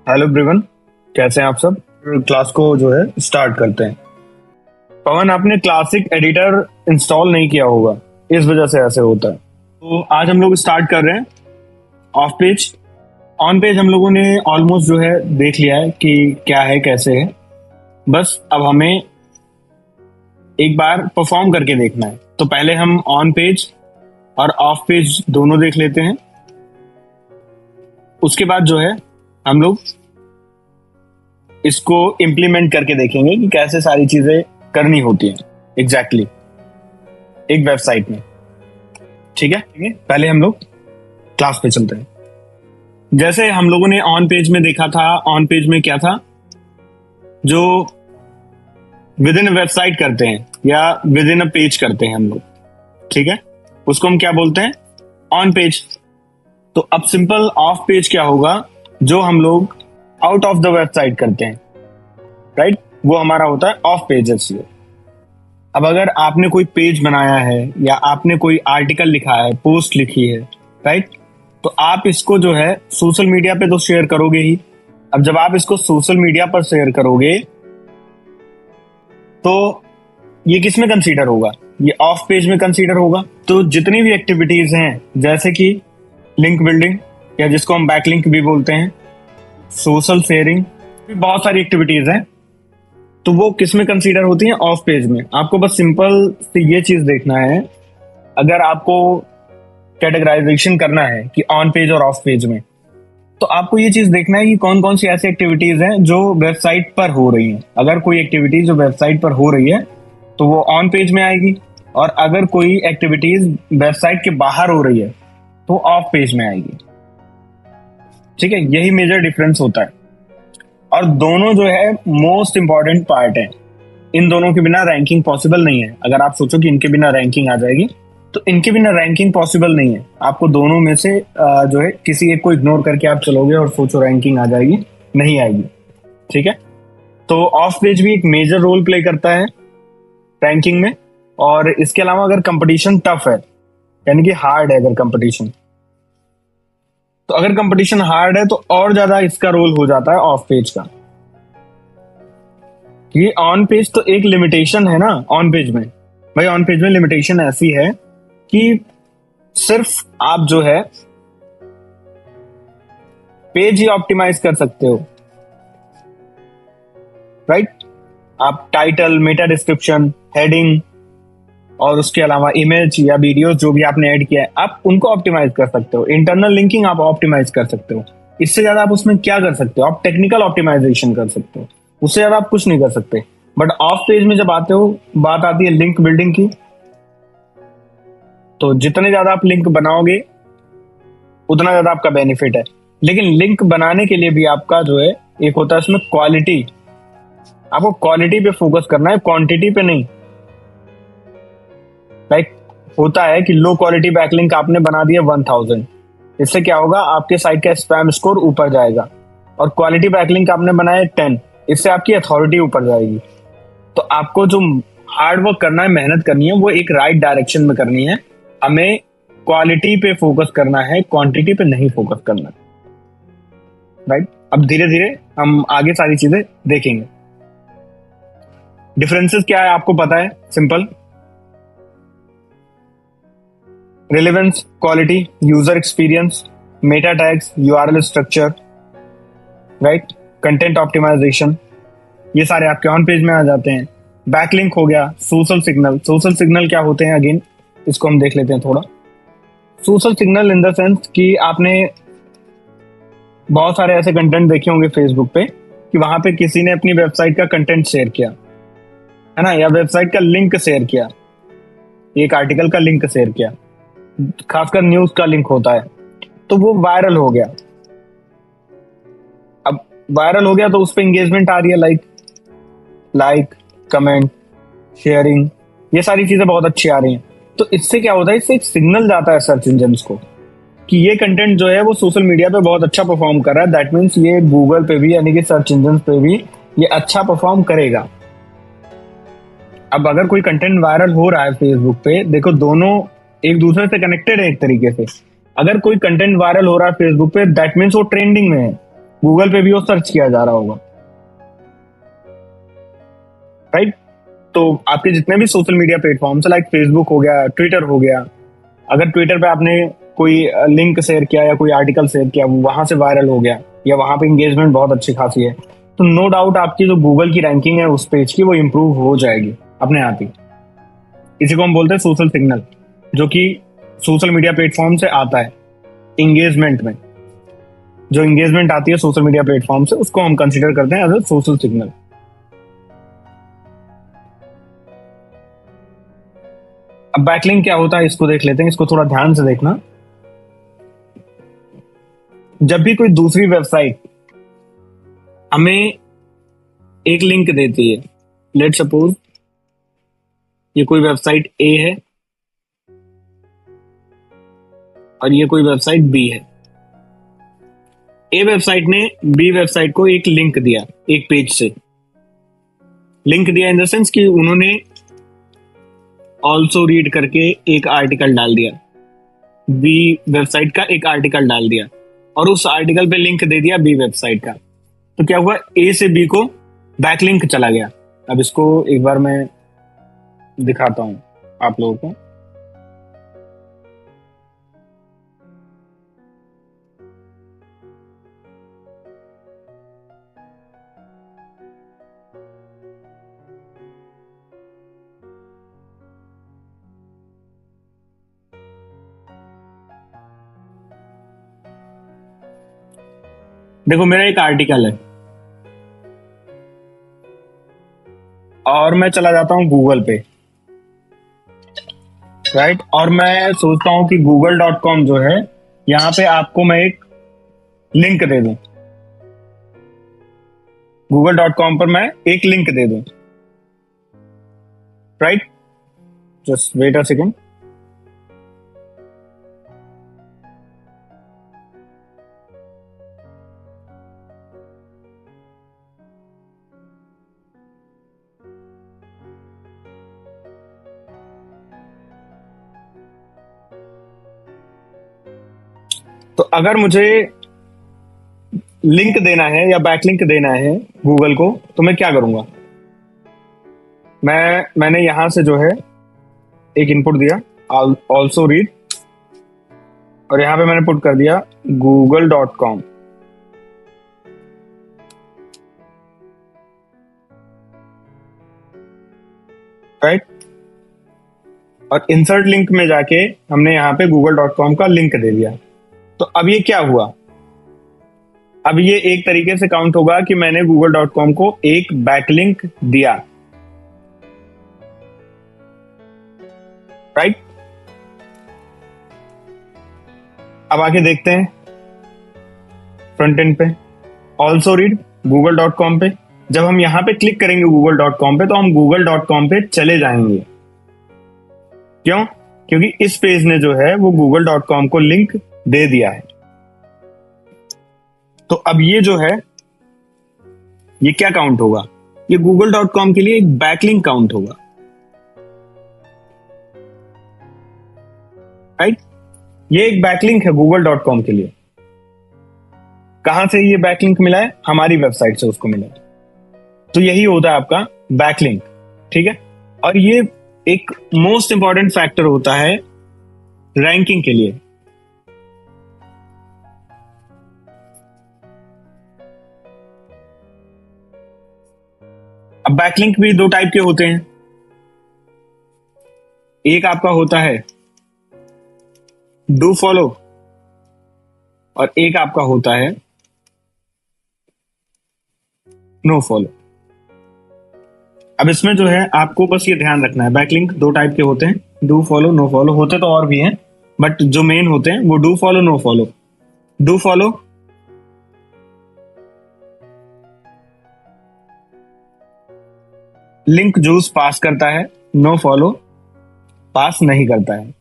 Hello everyone, कैसे हैं आप सब। क्लास को जो है स्टार्ट करते हैं। पवन, आपने क्लासिक एडिटर इंस्टॉल नहीं किया होगा, इस वजह से ऐसे होता है। तो आज हम लोग स्टार्ट कर रहे हैं ऑफ पेज। ऑन पेज हम लोगों ने ऑलमोस्ट जो है देख लिया है कि क्या है कैसे है। बस अब हमें एक बार परफॉर्म करके देखना है। तो पहले हम ऑन पेज और ऑफ पेज दोनों देख लेते हैं। उसके बाद जो है हम लोग इसको इम्प्लीमेंट करके देखेंगे कि कैसे सारी चीजें करनी होती हैं एग्जैक्टली एक वेबसाइट में। ठीक है, पहले हम लोग क्लास पे चलते हैं। जैसे हम लोगों ने ऑन पेज में देखा था, ऑन पेज में क्या था, जो विद इन वेबसाइट करते हैं या विद इन अ पेज करते हैं हम लोग, ठीक है, उसको हम क्या बोलते हैं, ऑन पेज। तो अब सिंपल ऑफ पेज क्या होगा, जो हम लोग आउट ऑफ द वेबसाइट करते हैं, राइट, वो हमारा होता है ऑफ पेज एसईओ। अब अगर आपने कोई पेज बनाया है या आपने कोई आर्टिकल लिखा है, पोस्ट लिखी है, राइट, तो आप इसको जो है सोशल मीडिया पे तो शेयर करोगे ही। अब जब आप इसको सोशल मीडिया पर शेयर करोगे तो ये किस में कंसीडर होगा, ये ऑफ पेज में कंसीडर होगा। तो जितनी भी एक्टिविटीज हैं, जैसे कि लिंक बिल्डिंग या जिसको हम बैकलिंक भी बोलते हैं, सोशल शेयरिंग, बहुत सारी एक्टिविटीज हैं, तो वो किस में कंसीडर होती हैं, ऑफ पेज में। आपको बस सिंपल से ये चीज देखना है, अगर आपको कैटेगराइजेशन करना है कि ऑन पेज और ऑफ पेज में, तो आपको ये चीज देखना है कि कौन कौन सी ऐसी एक्टिविटीज हैं जो वेबसाइट पर हो रही हैं। अगर कोई एक्टिविटीज जो वेबसाइट पर हो रही है तो वो ऑन पेज में आएगी, और अगर कोई एक्टिविटीज वेबसाइट के बाहर हो रही है तो ऑफ पेज में आएगी। ठीक है, यही मेजर डिफरेंस होता है। और दोनों जो है मोस्ट इंपॉर्टेंट पार्ट है, इन दोनों के बिना रैंकिंग पॉसिबल नहीं है। अगर आप सोचो कि इनके बिना रैंकिंग आ जाएगी, तो इनके बिना रैंकिंग पॉसिबल नहीं है। आपको दोनों में से जो है किसी एक को इग्नोर करके आप चलोगे और सोचो रैंकिंग आ जाएगी, नहीं आएगी। ठीक है, तो ऑफ पेज भी एक मेजर रोल प्ले करता है रैंकिंग में। और इसके अलावा अगर कंपटीशन टफ है, यानी कि हार्ड है, अगर कंपटीशन, तो अगर कंपटीशन हार्ड है तो और ज्यादा इसका रोल हो जाता है ऑफ पेज का। ये ऑन पेज तो एक लिमिटेशन है ना ऑन पेज में, भाई ऑन पेज में लिमिटेशन ऐसी है कि सिर्फ आप जो है पेज ही ऑप्टिमाइज कर सकते हो, राइट। आप टाइटल, मेटा डिस्क्रिप्शन, हेडिंग और उसके अलावा इमेज या वीडियो जो भी आपने ऐड किया है, आप उनको ऑप्टिमाइज कर सकते हो। इंटरनल लिंकिंग आप ऑप्टिमाइज कर सकते हो। इससे ज्यादा आप उसमें क्या कर सकते हो, आप टेक्निकल ऑप्टिमाइजेशन कर सकते हो, उससे ज्यादा आप कुछ नहीं कर सकते। बट ऑफ पेज में जब आते हो, बात आती है लिंक बिल्डिंग की, तो जितने ज्यादा आप लिंक बनाओगे उतना ज्यादा आपका बेनिफिट है। लेकिन लिंक बनाने के लिए भी आपका जो है एक होता है उसमें क्वालिटी, आपको क्वालिटी पे फोकस करना है, क्वांटिटी पे नहीं। लाइक होता है कि लो क्वालिटी बैकलिंक आपने बना दिया 1000, इससे क्या होगा, आपके साइट का स्पैम स्कोर ऊपर जाएगा। और क्वालिटी बैकलिंक आपने बनाया 10, इससे आपकी अथॉरिटी ऊपर जाएगी। तो आपको जो हार्ड वर्क करना है, मेहनत करनी है, वो एक राइट डायरेक्शन में करनी है। हमें क्वालिटी पे फोकस करना है, क्वांटिटी पे नहीं फोकस करना, राइट। अब धीरे धीरे हम आगे सारी चीजें देखेंगे। डिफरेंसेस क्या है आपको पता है, simple, relevance, quality, user experience, meta tags, URL structure, right, content optimisation, ये सारे आपके ऑन पेज में आ जाते हैं। बैकलिंक हो गया, सोशल सिग्नल। सोशल सिग्नल क्या होते हैं, अगेन इसको हम देख लेते हैं थोड़ा। Social signal in the sense कि आपने बहुत सारे ऐसे कंटेंट देखे होंगे फेसबुक पे कि वहां पे किसी ने अपनी वेबसाइट का कंटेंट शेयर किया है ना, या वेबसाइट का लिंक शेयर किया, एक आर्टिकल का लिंक शेयर किया, खासकर न्यूज का लिंक होता है, तो वो वायरल हो गया। अब वायरल हो गया तो उस पर एंगेजमेंट आ रही है, लाइक कमेंट, शेयरिंग, ये सारी चीजें बहुत अच्छी आ रही हैं। तो इससे क्या होता है, इससे एक सिग्नल जाता है सर्च इंजन्स को कि ये कंटेंट जो है वो सोशल मीडिया पे बहुत अच्छा परफॉर्म कर रहा है। दैट मीन्स ये गूगल पे भी, यानी कि सर्च इंजन पे भी ये अच्छा परफॉर्म करेगा। अब अगर कोई कंटेंट वायरल हो रहा है फेसबुक पे, देखो दोनों एक दूसरे से कनेक्टेड है एक तरीके से। अगर कोई कंटेंट वायरल हो रहा है फेसबुक पे, दैट मीन्स वो ट्रेंडिंग में है, गूगल पे भी वो सर्च किया जा रहा होगा, राइट। तो आपके जितने भी social media platforms like Facebook हो गया, ट्विटर हो गया, अगर ट्विटर पे आपने कोई लिंक शेयर किया या कोई आर्टिकल शेयर किया, वो वहां से वायरल हो गया या वहां पे इंगेजमेंट बहुत अच्छी खासी है, तो नो डाउट आपकी जो गूगल की रैंकिंग है उस पेज की, वो इंप्रूव हो जाएगी अपने आप ही। इसी को हम बोलते हैं सोशल सिग्नल, जो कि सोशल मीडिया प्लेटफॉर्म से आता है इंगेजमेंट में। जो इंगेजमेंट आती है सोशल मीडिया प्लेटफॉर्म से, उसको हम कंसिडर करते हैं एज अ सोशल सिग्नल। अब बैकलिंक क्या होता है इसको देख लेते हैं, इसको थोड़ा ध्यान से देखना। जब भी कोई दूसरी वेबसाइट हमें एक लिंक देती है, लेट सपोज ये कोई वेबसाइट ए है और ये कोई वेबसाइट बी है। ए वेबसाइट ने बी वेबसाइट को एक लिंक दिया, एक पेज से लिंक दिया इन द सेंस कि उन्होंने ऑल्सो रीड करके एक आर्टिकल डाल दिया, बी वेबसाइट का एक आर्टिकल डाल दिया और उस आर्टिकल पे लिंक दे दिया बी वेबसाइट का। तो क्या हुआ, ए से बी को बैकलिंक चला गया। अब इसको एक बार मैं दिखाता हूं आप लोगों को। देखो मेरा एक आर्टिकल है और मैं चला जाता हूं गूगल पे, राइट। और मैं सोचता हूं कि google.com जो है, यहां पे आपको मैं एक लिंक दे दूं, google.com पर मैं एक लिंक दे दूं, right. Just wait a second. तो अगर मुझे लिंक देना है या बैकलिंक देना है गूगल को, तो मैं क्या करूंगा, मैंने यहां से जो है एक इनपुट दिया ऑल्सो रीड, और यहां पे मैंने पुट कर दिया google.com, राइट। और इंसर्ट लिंक में जाके हमने यहाँ पे google.com का लिंक दे दिया। तो अब ये क्या हुआ, अब ये एक तरीके से काउंट होगा कि मैंने google.com को एक बैकलिंक दिया, राइट। अब आगे देखते हैं फ्रंट एंड पे, ऑल्सो रीड google.com पे। जब हम यहां पे क्लिक करेंगे google.com पे, तो हम google.com पे चले जाएंगे। क्यों? क्योंकि इस पेज ने जो है वो google.com को लिंक दे दिया है। तो अब ये जो है, ये क्या काउंट होगा, ये google.com के लिए एक बैकलिंक काउंट होगा, राइट। ये एक बैकलिंक है google.com के लिए। कहां से ये बैकलिंक मिला है, हमारी वेबसाइट से उसको मिला है। तो यही होता है आपका बैकलिंक, ठीक है। और ये एक मोस्ट इंपॉर्टेंट फैक्टर होता है रैंकिंग के लिए। अब बैकलिंक भी दो टाइप के होते हैं, एक आपका होता है डू फॉलो और एक आपका होता है नो फॉलो। अब इसमें जो है आपको बस ये ध्यान रखना है, बैकलिंक दो टाइप के होते हैं, डू फॉलो नो फॉलो। होते तो और भी हैं, बट जो मेन होते हैं वो do follow no follow. Do follow link juice pass करता है, नो फॉलो पास नहीं करता है।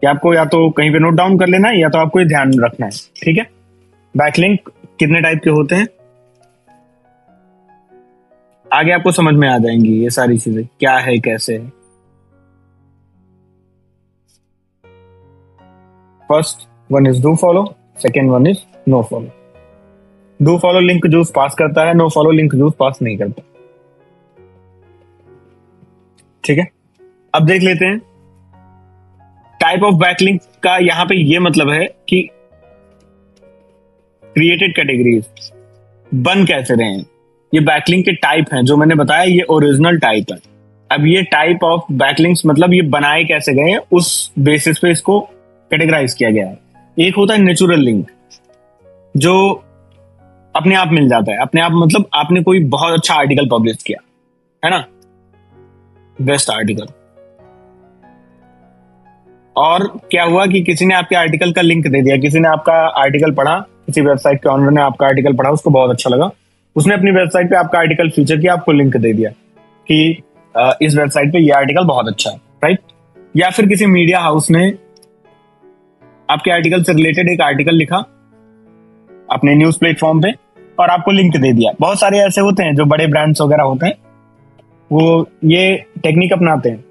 कि आपको या तो कहीं पे नोट डाउन कर लेना है या तो आपको ये ध्यान रखना है, ठीक है। बैकलिंक कितने टाइप के होते हैं, आगे आपको समझ में आ जाएंगी ये सारी चीजें क्या है कैसे है। First one is do follow, second one is no follow. Do follow link juice pass करता है, no follow link juice pass नहीं करता। ठीक है, अब देख लेते हैं टाइप ऑफ बैकलिंक का। यहां पे ये मतलब है कि क्रिएटेड कैटेगरीज बन कैसे रहे हैं। ये बैकलिंक के टाइप हैं जो मैंने बताया, ये ओरिजिनल टाइप है। अब ये टाइप ऑफ बैकलिंक्स मतलब ये बनाए कैसे गए हैं, उस बेसिस पे इसको कैटेगराइज किया गया है। एक होता है नेचुरल लिंक, जो अपने आप मिल जाता है। अपने आप मतलब आपने कोई बहुत अच्छा आर्टिकल पब्लिश किया है ना, बेस्ट आर्टिकल, और क्या हुआ कि किसी ने आपके आर्टिकल का लिंक दे दिया, किसी ने आपका आर्टिकल पढ़ा, किसी वेबसाइट के ऑनर ने आपका आर्टिकल पढ़ा, उसको बहुत अच्छा लगा, उसने अपनी वेबसाइट पे आपका आर्टिकल फीचर किया, आपको लिंक दे दिया कि इस वेबसाइट पे ये आर्टिकल बहुत अच्छा है, राइट। या फिर किसी मीडिया हाउस ने आपके आर्टिकल से रिलेटेड एक आर्टिकल लिखा अपने न्यूज प्लेटफॉर्म पे और आपको लिंक दे दिया। बहुत सारे ऐसे होते हैं जो बड़े ब्रांड्स वगैरह होते हैं, वो ये टेक्निक अपनाते हैं।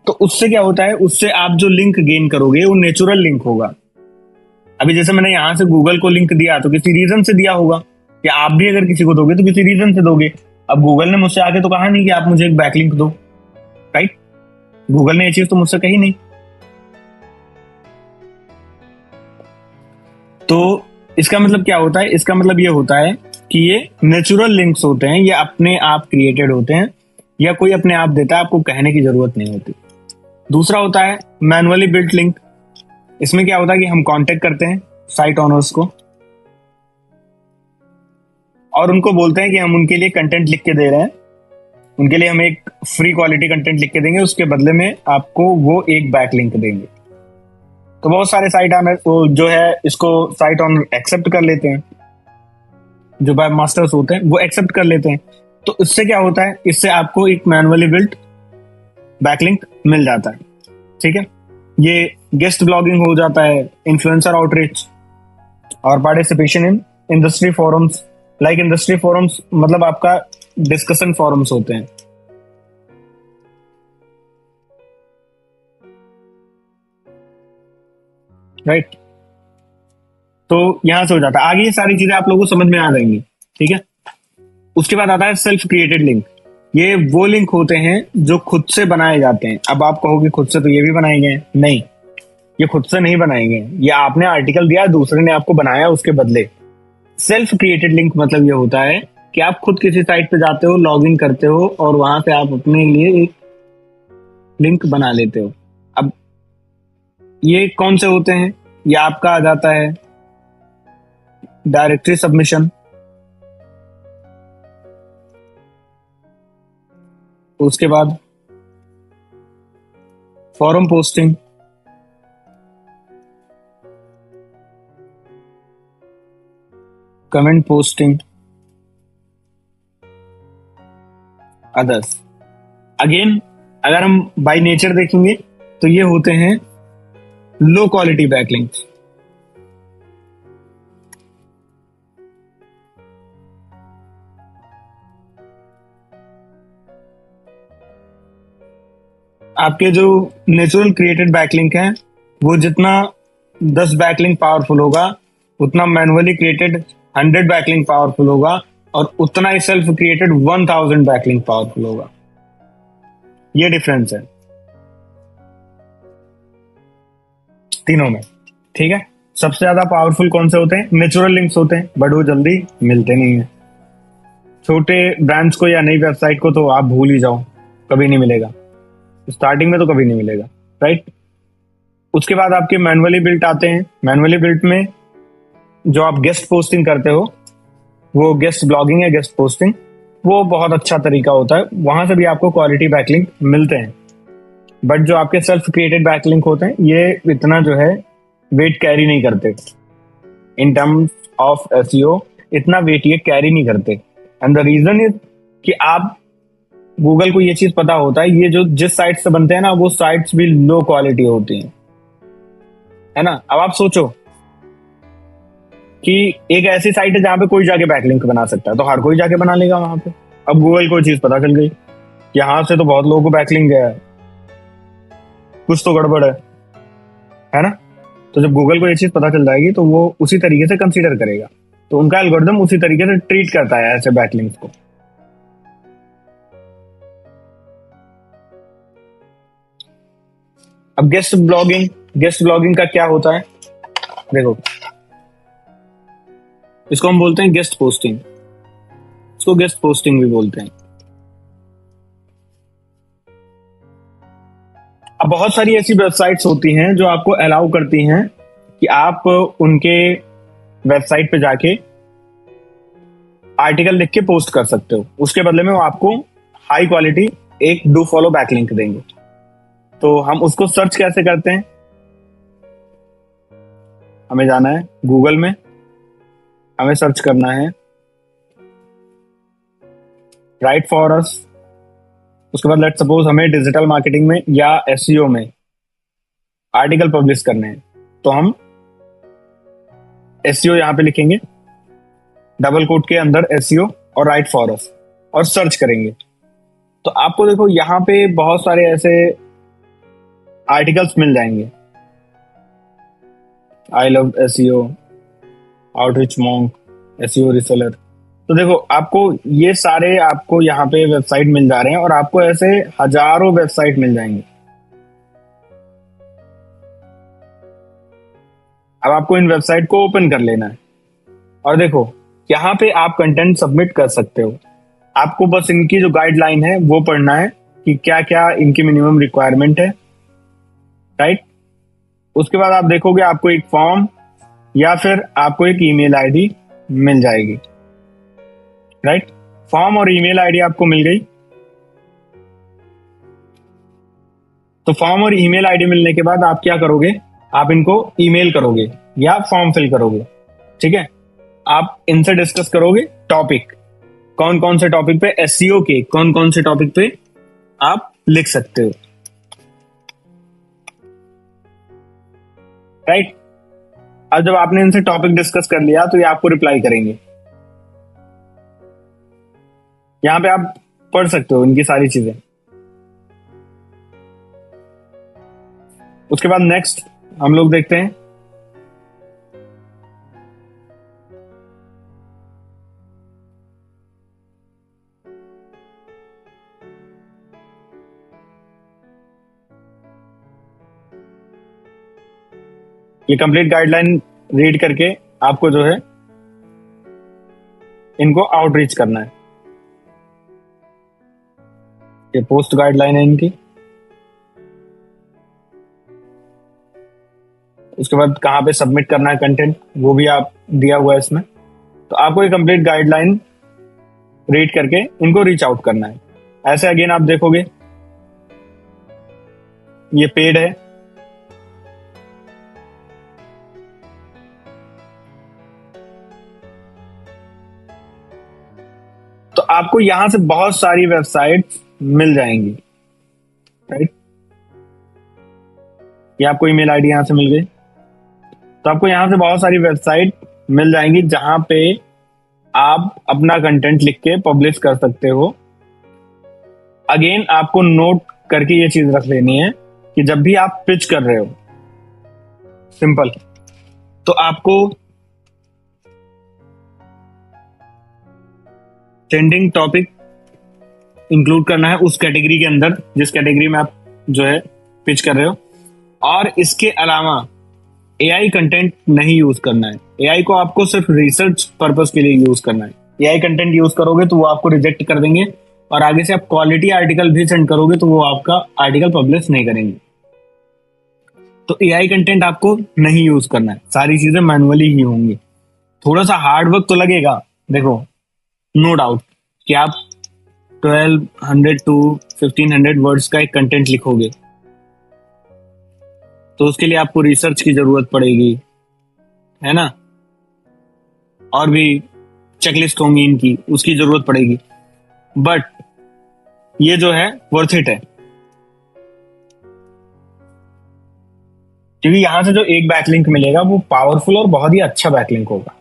तो उससे क्या होता है, उससे आप जो लिंक गेन करोगे वो नेचुरल लिंक होगा। अभी जैसे मैंने यहां से गूगल को लिंक दिया तो किसी रीजन से दिया होगा, या आप भी अगर किसी को दोगे तो किसी रीजन से दोगे। अब गूगल ने मुझसे आके तो कहा नहीं कि आप मुझे एक बैकलिंक दो, राइट। गूगल ने ये चीज तो मुझसे कही नहीं। तो इसका मतलब क्या होता है, इसका मतलब ये होता है कि ये नेचुरल लिंक्स होते हैं, ये अपने आप क्रिएटेड होते हैं, या कोई अपने आप देता है, आपको कहने की जरूरत नहीं होती। दूसरा होता है मैनुअली बिल्ट लिंक। इसमें क्या होता है कि हम कांटेक्ट करते हैं साइट ओनर्स को और उनको बोलते हैं कि हम उनके लिए कंटेंट लिख के दे रहे हैं, उनके लिए हम एक फ्री क्वालिटी कंटेंट लिख के देंगे, उसके बदले में आपको वो एक बैक लिंक देंगे। तो बहुत सारे साइट ऑनर जो है इसको साइट ऑनर एक्सेप्ट कर लेते हैं, जो वेब मास्टर्स होते हैं वो एक्सेप्ट कर लेते हैं। तो इससे क्या होता है, इससे आपको एक मैनुअली बिल्ट बैकलिंक मिल जाता है। ठीक है, ये गेस्ट ब्लॉगिंग हो जाता है, इन्फ्लुएंसर आउटरीच और participation in industry forums. Like industry forums मतलब आपका डिस्कशन फोरम्स होते हैं, राइट। तो यहां से हो जाता है। आगे ये सारी चीजें आप लोगों को समझ में आ जाएंगी, ठीक है। उसके बाद आता है सेल्फ क्रिएटेड लिंक। ये वो लिंक होते हैं जो खुद से बनाए जाते हैं। अब आप कहोगे खुद से तो ये भी बनाए गए, नहीं, ये खुद से नहीं बनाए गए, ये आपने आर्टिकल दिया, दूसरे ने आपको बनाया उसके बदले। सेल्फ क्रिएटेड लिंक मतलब ये होता है कि आप खुद किसी साइट पे जाते हो, लॉग इन करते हो और वहां से आप अपने लिए एक लिंक बना लेते हो। अब ये कौन से होते हैं, ये आपका आ जाता है डायरेक्टरी सबमिशन, उसके बाद forum posting, comment posting, others. Again अगर हम बाय नेचर देखेंगे तो ये होते हैं लो क्वालिटी बैकलिंक्स। आपके जो नेचुरल क्रिएटेड बैकलिंक हैं वो जितना 10 बैकलिंक पावरफुल होगा, उतना मैनुअली क्रिएटेड 100 बैकलिंक पावरफुल होगा, और उतना ही सेल्फ क्रिएटेड 1000 बैकलिंक पावरफुल होगा। ये डिफरेंस है तीनों में, ठीक है। सबसे ज्यादा पावरफुल कौन से होते हैं, नेचुरल लिंक्स होते हैं, बट वो जल्दी मिलते नहीं है। छोटे ब्रांड्स को या नई वेबसाइट को तो आप भूल ही जाओ, कभी नहीं मिलेगा, स्टार्टिंग में तो कभी नहीं मिलेगा, राइट। उसके बाद आपके मैनुअली बिल्ट आते हैं। मैनुअली बिल्ट में जो आप गेस्ट पोस्टिंग करते हो, वो गेस्ट ब्लॉगिंग या गेस्ट पोस्टिंग, वो बहुत अच्छा तरीका होता है, वहां से भी आपको क्वालिटी बैकलिंक मिलते हैं। बट जो आपके सेल्फ क्रिएटेड बैकलिंक होते हैं ये इतना जो है वेट कैरी नहीं करते इन टर्म्स ऑफ एसईओ, इतना वेट ये कैरी नहीं करते। एंड द रीजन इज कि आप गूगल को ये चीज पता होता है, ये जो जिस साइट से बनते हैं ना, वो साइट्स भी लो क्वालिटी होती हैं, है ना। अब आप सोचो कि एक ऐसी साइट है जहां पे कोई जाके बैकलिंक बना सकता है, तो हर कोई जाके बना लेगा वहां पे। अब गूगल को चीज पता चल गई, यहां से तो बहुत लोगों को बैकलिंक गया है, कुछ तो गड़बड़ है ना। तो जब गूगल को ये चीज पता चल जाएगी तो वो उसी तरीके से कंसीडर करेगा। तो उनका एल्गोरिदम उसी तरीके से ट्रीट करता है ऐसे बैकलिंक्स को। अब गेस्ट ब्लॉगिंग का क्या होता है, देखो इसको हम बोलते हैं गेस्ट पोस्टिंग, इसको गेस्ट पोस्टिंग भी बोलते हैं। अब बहुत सारी ऐसी वेबसाइट्स होती हैं जो आपको अलाउ करती हैं कि आप उनके वेबसाइट पे जाके आर्टिकल लिख के पोस्ट कर सकते हो, उसके बदले में वो आपको हाई क्वालिटी एक डू फॉलो बैकलिंक देंगे। तो हम उसको सर्च कैसे करते हैं, हमें जाना है गूगल में, हमें सर्च करना है राइट फॉर अस। उसके बाद लेट्स सपोज हमें डिजिटल मार्केटिंग में या एसईओ में आर्टिकल पब्लिश करने हैं, तो हम एसईओ यहां पे लिखेंगे, डबल कोट के अंदर एसईओ और राइट फॉर अस, और सर्च करेंगे। तो आपको देखो यहां पे बहुत सारे ऐसे आर्टिकल्स मिल जाएंगे, I love SEO, outreach monk, SEO reseller. तो देखो आपको ये सारे आपको यहाँ पे वेबसाइट मिल जा रहे हैं, और आपको ऐसे हजारों वेबसाइट मिल जाएंगे। अब आपको इन वेबसाइट को ओपन कर लेना है, और देखो यहाँ पे आप कंटेंट सबमिट कर सकते हो। आपको बस इनकी जो गाइडलाइन है वो पढ़ना है कि क्या क्या इनकी मिनिमम रिक्वायरमेंट है, राइट। उसके बाद आप देखोगे आपको एक फॉर्म या फिर आपको एक ईमेल आईडी मिल जाएगी, राइट। फॉर्म और ईमेल आईडी आपको मिल गई। तो फॉर्म और ईमेल आईडी मिलने के बाद आप क्या करोगे, आप इनको ईमेल करोगे या फॉर्म फिल करोगे, ठीक है। आप इनसे डिस्कस करोगे टॉपिक, कौन कौन से टॉपिक पे, एसईओ के कौन कौन से टॉपिक पे आप लिख सकते हो, राइट। अब जब आपने इनसे टॉपिक डिस्कस कर लिया तो ये आपको रिप्लाई करेंगे। यहां पे आप पढ़ सकते हो इनकी सारी चीजें। उसके बाद नेक्स्ट हम लोग देखते हैं ये कंप्लीट गाइडलाइन रीड करके आपको जो है इनको आउटरीच करना है। ये पोस्ट गाइडलाइन है इनकी। उसके बाद कहाँ पे सबमिट करना है कंटेंट वो भी आप दिया हुआ है इसमें। तो आपको ये कंप्लीट गाइडलाइन रीड करके इनको रीच आउट करना है। ऐसे अगेन आप देखोगे ये पेड है, तो आपको यहां से बहुत सारी वेबसाइट मिल जाएंगी, राइट। ये आपको ईमेल आईडी यहां से मिल गई, तो आपको यहां से बहुत सारी वेबसाइट मिल जाएंगी जहां पे आप अपना कंटेंट लिख के पब्लिश कर सकते हो। अगेन आपको नोट करके ये चीज रख लेनी है कि जब भी आप पिच कर रहे हो, सिंपल, तो आपको ट्रेंडिंग टॉपिक इंक्लूड करना है उस कैटेगरी के अंदर जिस कैटेगरी में आप जो है पिच कर रहे हो। और इसके अलावा एआई कंटेंट नहीं यूज करना है। एआई को आपको सिर्फ रिसर्च पर्पस के लिए यूज करना है। एआई कंटेंट यूज करोगे तो वो आपको रिजेक्ट कर देंगे, और आगे से आप क्वालिटी आर्टिकल भी सेंड करोगे तो वो आपका आर्टिकल पब्लिश नहीं करेंगे। तो एआई कंटेंट आपको नहीं यूज करना है, सारी चीजें मैनुअली ही होंगी। थोड़ा सा हार्ड वर्क तो लगेगा, देखो नो डाउट कि आप 1200 to 1500 वर्ड्स का एक कंटेंट लिखोगे तो उसके लिए आपको रिसर्च की जरूरत पड़ेगी, है ना, और भी चेकलिस्ट होंगी इनकी, उसकी जरूरत पड़ेगी। बट ये जो है वर्थ इट है, क्योंकि यहां से जो एक बैकलिंक मिलेगा वो पावरफुल और बहुत ही अच्छा बैकलिंक होगा।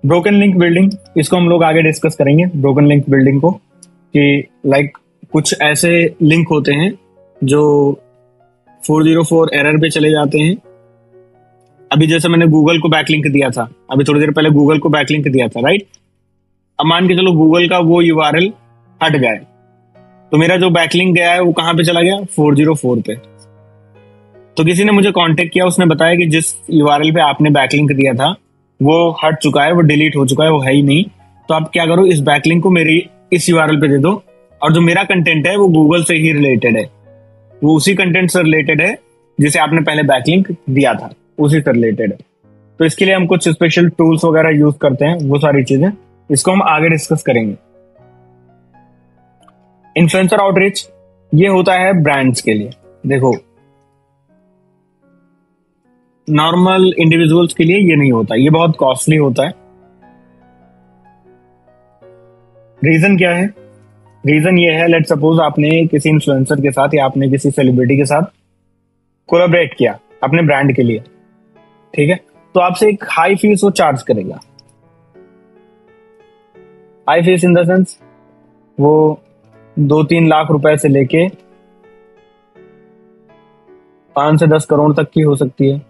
ब्रोकन लिंक बिल्डिंग, इसको हम लोग आगे डिस्कस करेंगे। ब्रोकन लिंक बिल्डिंग को कि लाइक कुछ ऐसे लिंक होते हैं जो 404 एरर पे चले जाते हैं। अभी जैसे मैंने गूगल को बैकलिंक दिया था, अभी थोड़ी देर पहले गूगल को बैकलिंक दिया था, राइट। अब मान के चलो गूगल का वो यूआरएल हट गया है, तो मेरा जो बैकलिंक गया है वो कहाँ पे चला गया, 404 पे। तो किसी ने मुझे कांटेक्ट किया, उसने बताया कि जिस यूआरएल पे आपने बैकलिंक दिया था वो हट चुका है, वो डिलीट हो चुका है, वो है ही नहीं। तो आप क्या करो, इस बैकलिंक को मेरी इस यूआरएल पे दे दो, और जो मेरा कंटेंट है वो गूगल से ही रिलेटेड है, वो उसी कंटेंट से रिलेटेड है जिसे आपने पहले बैकलिंक दिया था, उसी से रिलेटेड है। तो इसके लिए हम कुछ स्पेशल टूल्स वगैरह यूज करते हैं, वो सारी चीजें इसको हम आगे डिस्कस करेंगे। इन्फ्लुएंसर आउटरीच ये होता है ब्रांड्स के लिए। देखो, नॉर्मल इंडिविजुअल्स के लिए ये नहीं होता, ये बहुत कॉस्टली होता है। रीजन क्या है? रीजन ये है, लेट सपोज आपने किसी इन्फ्लुएंसर के साथ या आपने किसी सेलिब्रिटी के साथ कोलैबोरेट किया अपने ब्रांड के लिए, ठीक है, तो आपसे एक हाई फीस वो चार्ज करेगा। High fees in the sense वो 2-3 लाख रुपए से लेके 5 से 10 करोड़ तक की हो सकती है।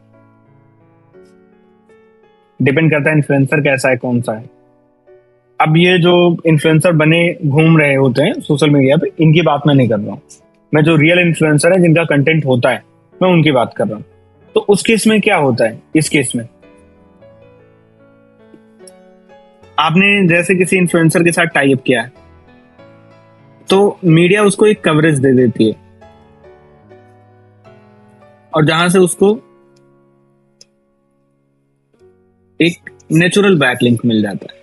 डिपेंड करता है इन्फ्लुएंसर कैसा है, कौन सा है। अब ये जो इन्फ्लुएंसर बने घूम रहे होते हैं सोशल मीडिया पे, इनकी बात मैं नहीं कर रहा हूँ। मैं जो रियल इन्फ्लुएंसर है, जिनका कंटेंट होता है, मैं उनकी बात कर रहा हूँ। तो उस केस में क्या होता है, इस केस में आपने जैसे किसी इन्फ्लुएंसर के साथ टाई अप किया है, तो मीडिया उसको एक कवरेज दे देती है, और जहां से उसको एक नेचुरल बैकलिंक मिल जाता है।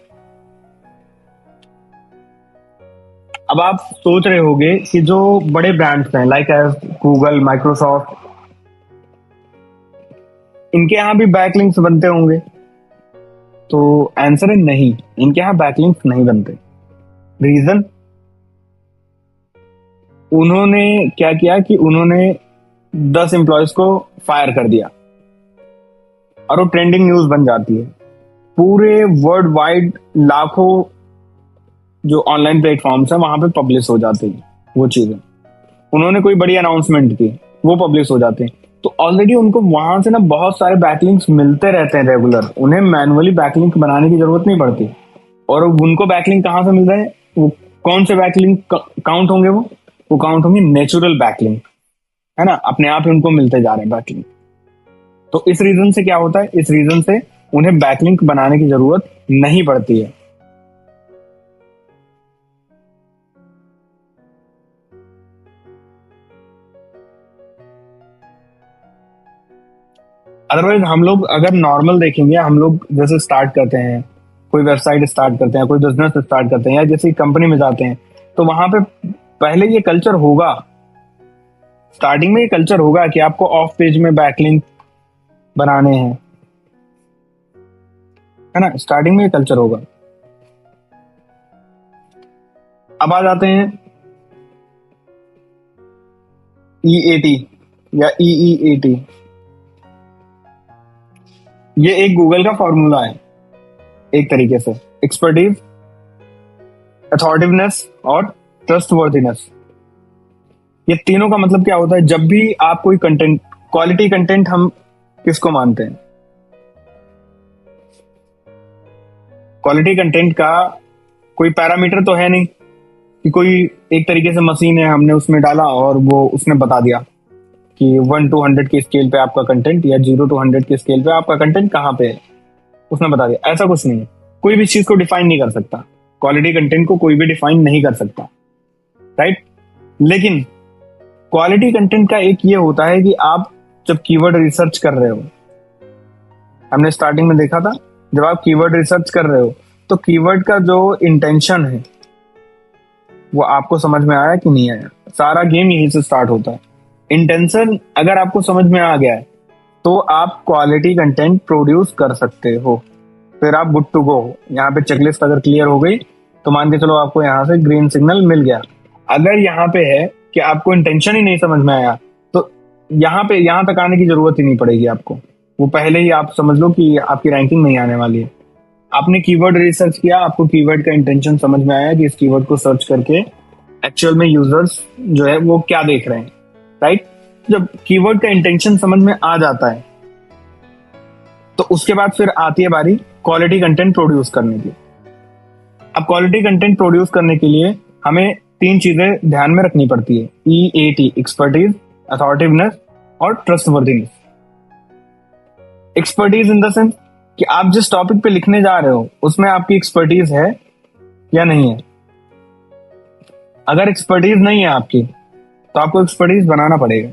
अब आप सोच रहे होंगे कि जो बड़े ब्रांड्स हैं लाइक गूगल, माइक्रोसॉफ्ट, इनके यहां भी बैकलिंक्स बनते होंगे। तो आंसर है नहीं, इनके यहां बैकलिंक्स नहीं बनते। रीजन, उन्होंने क्या किया कि उन्होंने 10 एम्प्लॉयज को फायर कर दिया, और वो ट्रेंडिंग न्यूज बन जाती है। पूरे वर्ल्ड वाइड लाखों जो ऑनलाइन प्लेटफॉर्म्स हैं वहां पे पब्लिश हो जाती है वो चीजें। उन्होंने कोई बड़ी अनाउंसमेंट की, वो पब्लिश हो जाते हैं। तो ऑलरेडी उनको वहां से ना बहुत सारे बैकलिंक्स मिलते रहते हैं रेगुलर, उन्हें मैनुअली बैकलिंक बनाने की जरूरत नहीं पड़ती। और उनको बैकलिंक कहाँ से मिल रहे हैं, वो कौन से बैकलिंक काउंट होंगे, वो काउंट होंगे नेचुरल बैकलिंक, है ना, अपने आप ही उनको मिलते जा रहे हैं बैकलिंक। तो इस रीजन से क्या होता है, इस रीजन से उन्हें बैकलिंक बनाने की जरूरत नहीं पड़ती है। अदरवाइज हम लोग अगर नॉर्मल देखेंगे, हम लोग जैसे स्टार्ट करते हैं, कोई वेबसाइट स्टार्ट करते हैं, कोई बिजनेस स्टार्ट करते हैं, या किसी कंपनी में जाते हैं, तो वहां पे पहले ये कल्चर होगा, स्टार्टिंग में ये कल्चर होगा कि आपको ऑफ पेज में बैकलिंक बनाने हैं, है ना, स्टार्टिंग में ये कल्चर होगा। अब आ जाते हैं EAT या EEAT। ये एक गूगल का फॉर्मूला है एक तरीके से, एक्सपर्टीज, अथॉरिटिवनेस और ट्रस्टवर्थीनेस। ये तीनों का मतलब क्या होता है, जब भी आप कोई कंटेंट, क्वालिटी कंटेंट हम किसको मानते हैं, क्वालिटी कंटेंट का कोई पैरामीटर तो है नहीं कि कोई एक तरीके से मशीन है, हमने उसमें डाला और वो उसने बता दिया कि 1 to 100 की स्केल पे आपका कंटेंट, या 0 to 100 की स्केल पे आपका कंटेंट कहाँ पे है, उसने बता दिया। ऐसा कुछ नहीं है, कोई भी चीज को डिफाइन नहीं कर सकता, क्वालिटी कंटेंट को कोई भी डिफाइन नहीं कर सकता, राइट। लेकिन क्वालिटी कंटेंट का एक ये होता है कि आप जब कीवर्ड रिसर्च कर रहे हो, हमने स्टार्टिंग में देखा था, जब आप कीवर्ड रिसर्च कर रहे हो तो कीवर्ड का जो इंटेंशन है वो आपको समझ में आया कि नहीं आया। सारा गेम यहीं से स्टार्ट होता है। इंटेंशन अगर आपको समझ में आ गया है तो आप क्वालिटी कंटेंट प्रोड्यूस कर सकते हो, फिर आप गुड टू गो। यहाँ पे चेकलिस्ट अगर क्लियर हो गई तो मान के चलो आपको यहाँ से ग्रीन सिग्नल मिल गया। अगर यहाँ पे है कि आपको इंटेंशन ही नहीं समझ में आया तो यहाँ तक आने की जरूरत ही नहीं पड़ेगी आपको, वो पहले ही आप समझ लो कि आपकी रैंकिंग नहीं आने वाली है। आपने कीवर्ड रिसर्च किया, आपको कीवर्ड का इंटेंशन समझ में आया कि इस कीवर्ड को सर्च करके एक्चुअल में यूजर्स जो है वो क्या देख रहे हैं, राइट। जब कीवर्ड का इंटेंशन समझ में आ जाता है तो उसके बाद फिर आती है बारी क्वालिटी कंटेंट प्रोड्यूस करने की। अब क्वालिटी कंटेंट प्रोड्यूस करने के लिए हमें तीन चीजें ध्यान में रखनी पड़ती है, EAT, एक्सपर्टीज, अथॉरिटिवनेस और trustworthiness. Expertise in the sense कि आप जिस टॉपिक पे लिखने जा रहे हो उसमें आपकी एक्सपर्टीज है या नहीं है। अगर एक्सपर्टीज नहीं है आपकी तो आपको एक्सपर्टीज बनाना पड़ेगा।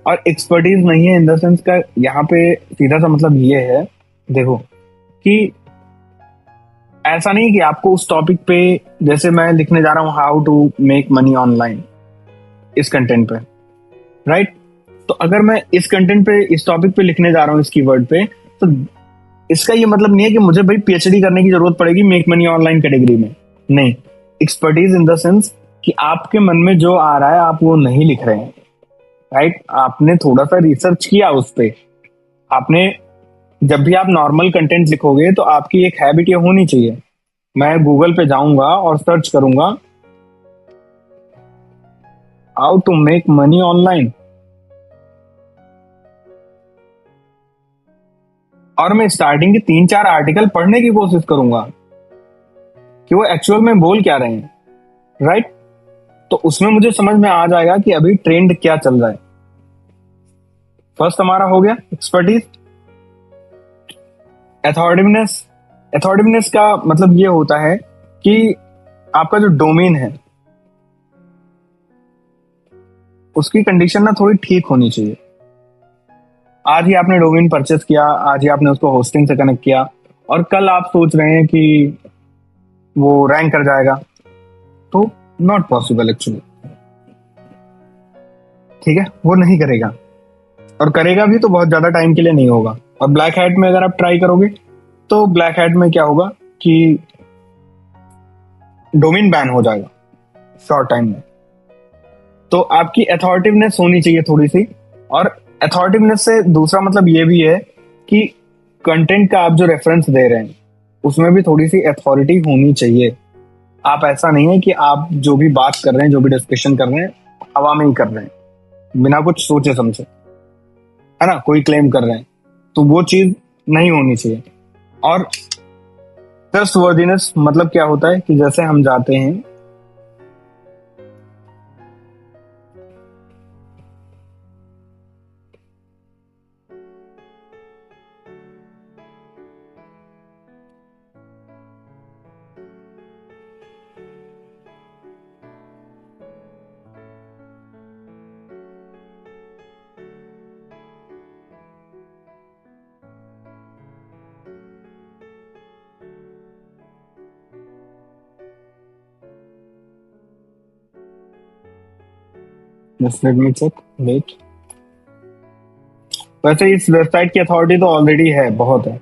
और एक्सपर्टीज नहीं है इन द सेंस का यहाँ पे सीधा सा मतलब ये है, देखो कि ऐसा नहीं कि आपको उस टॉपिक पे, जैसे मैं लिखने जा रहा हूँ how to make money online इस कंटेंट पे, राइट। तो अगर मैं इस कंटेंट पे, इस टॉपिक पे लिखने जा रहा हूँ, इस कीवर्ड पे, तो इसका ये मतलब नहीं है कि मुझे भाई PhD करने की जरूरत पड़ेगी मेक मनी ऑनलाइन कैटेगरी में। नहीं, एक्सपर्टीज इन द सेंस कि आपके मन में जो आ रहा है आप वो नहीं लिख रहे हैं, राइट। आपने थोड़ा सा रिसर्च किया उस पे। आपने, जब भी आप नॉर्मल कंटेंट लिखोगे तो आपकी एक हैबिट ये होनी चाहिए, मैं गूगल पे जाऊंगा और सर्च करूंगा how to make money online, और मैं स्टार्टिंग के 3-4 आर्टिकल पढ़ने की कोशिश करूंगा कि वो एक्चुअल में बोल क्या रहे हैं, राइट। तो उसमें मुझे समझ में आ जाएगा कि अभी ट्रेंड क्या चल रहा है। फर्स्ट हमारा हो गया एक्सपर्टीज। अथॉरिटिवनेस, अथॉरिटिवनेस का मतलब ये होता है कि आपका जो डोमेन है उसकी कंडीशन ना थोड़ी ठीक होनी चाहिए। आज ही आपने डोमेन परचेस किया, आज ही आपने उसको होस्टिंग से कनेक्ट किया और कल आप सोच रहे हैं कि वो रैंक कर जाएगा, तो नॉट पॉसिबल एक्चुअली, ठीक है। वो नहीं करेगा, और करेगा भी तो बहुत ज्यादा टाइम के लिए नहीं होगा। और ब्लैक हैट में अगर आप ट्राई करोगे तो ब्लैक हैट में क्या होगा कि डोमेन बैन हो जाएगा शॉर्ट टाइम में। तो आपकी अथॉरिटिवनेस होनी चाहिए थोड़ी सी। और अथॉरिटिवनेस से दूसरा मतलब ये भी है कि कंटेंट का आप जो रेफरेंस दे रहे हैं उसमें भी थोड़ी सी अथॉरिटी होनी चाहिए। आप, ऐसा नहीं है कि आप जो भी बात कर रहे हैं, जो भी डिस्कशन कर रहे हैं, हवा में ही कर रहे हैं बिना कुछ सोचे समझे, है ना, कोई क्लेम कर रहे हैं, तो वो चीज नहीं होनी चाहिए। और ट्रस्टवर्दीनेस मतलब क्या होता है कि जैसे हम जाते हैं, just let me check, wait. वैसे इस वेबसाइट की अथॉरिटी तो ऑलरेडी है, बहुत है।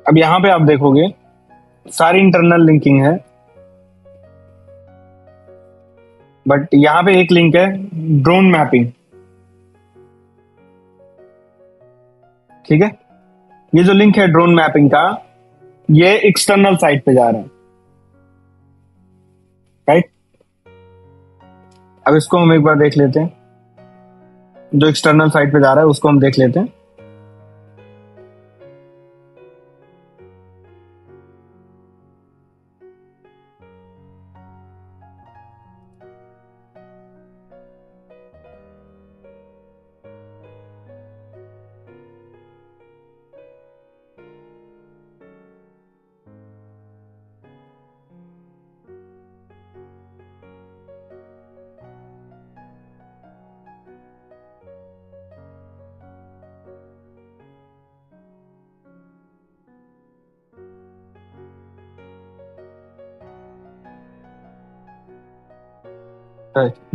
अब यहाँ पे आप देखोगे सारी इंटरनल लिंकिंग है, बट यहाँ पे एक लिंक है, ड्रोन मैपिंग। ठीक है, ये जो लिंक है ड्रोन मैपिंग का, ये एक्सटर्नल साइट पे जा रहा है, राइट। अब इसको हम एक बार देख लेते हैं, जो एक्सटर्नल साइट पे जा रहा है उसको हम देख लेते हैं।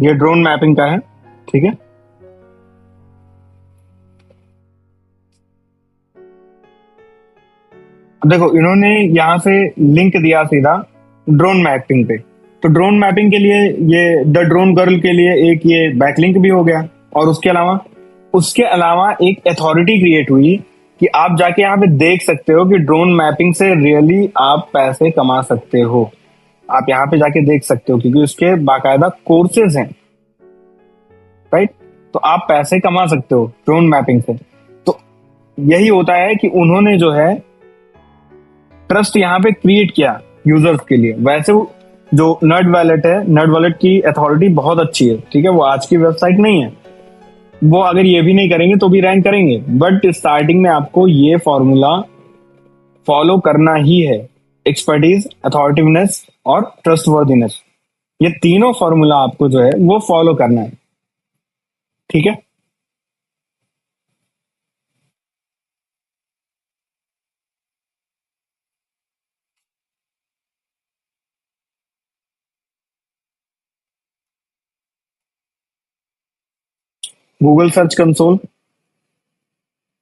ये ड्रोन मैपिंग का है, ठीक है। देखो इन्होंने यहाँ से लिंक दिया सीधा ड्रोन मैपिंग पे। तो ड्रोन मैपिंग के लिए ये द ड्रोन गर्ल के लिए एक ये बैकलिंक भी हो गया, और उसके अलावा एक अथॉरिटी क्रिएट हुई कि आप जाके यहाँ पे देख सकते हो कि ड्रोन मैपिंग से रियली आप पैसे कमा सकते हो। आप यहाँ पे जाके देख सकते हो क्योंकि उसके बाकायदा कोर्सेज हैं, राइट। तो आप पैसे कमा सकते हो ड्रोन मैपिंग से। तो यही होता है कि उन्होंने जो है ट्रस्ट यहाँ पे क्रिएट किया यूजर्स के लिए। वैसे जो नर्ड वॉलेट है, नर्ड वॉलेट की अथॉरिटी बहुत अच्छी है, ठीक है। वो आज की वेबसाइट नहीं है, वो अगर ये भी नहीं करेंगे तो भी रैंक करेंगे, बट स्टार्टिंग में आपको ये फॉर्मूला फॉलो करना ही है। एक्सपर्टीज, अथॉरिटिवनेस और ट्रस्टवर्दीनेस, ये तीनों फॉर्मूला आपको जो है वो फॉलो करना है, ठीक है। गूगल सर्च कंसोल,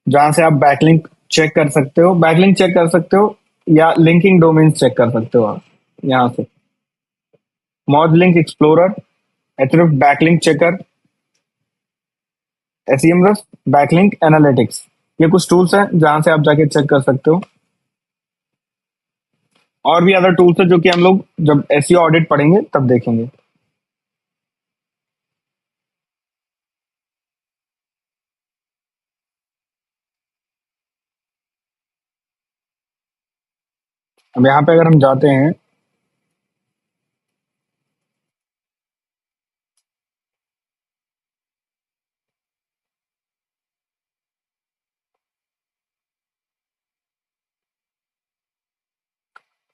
जहां से आप बैकलिंक चेक कर सकते हो, बैकलिंक चेक कर सकते हो या लिंकिंग डोमेन्स चेक कर सकते हो आप यहां से। मॉज लिंक एक्सप्लोरर, एचरेफ backlink checker, SEMrush backlink analytics, ये कुछ टूल्स हैं जहां से आप जाके चेक कर सकते हो। और भी अदर टूल्स है जो कि हम लोग जब एसईओ ऑडिट पढ़ेंगे तब देखेंगे। अब यहाँ पे अगर हम जाते हैं,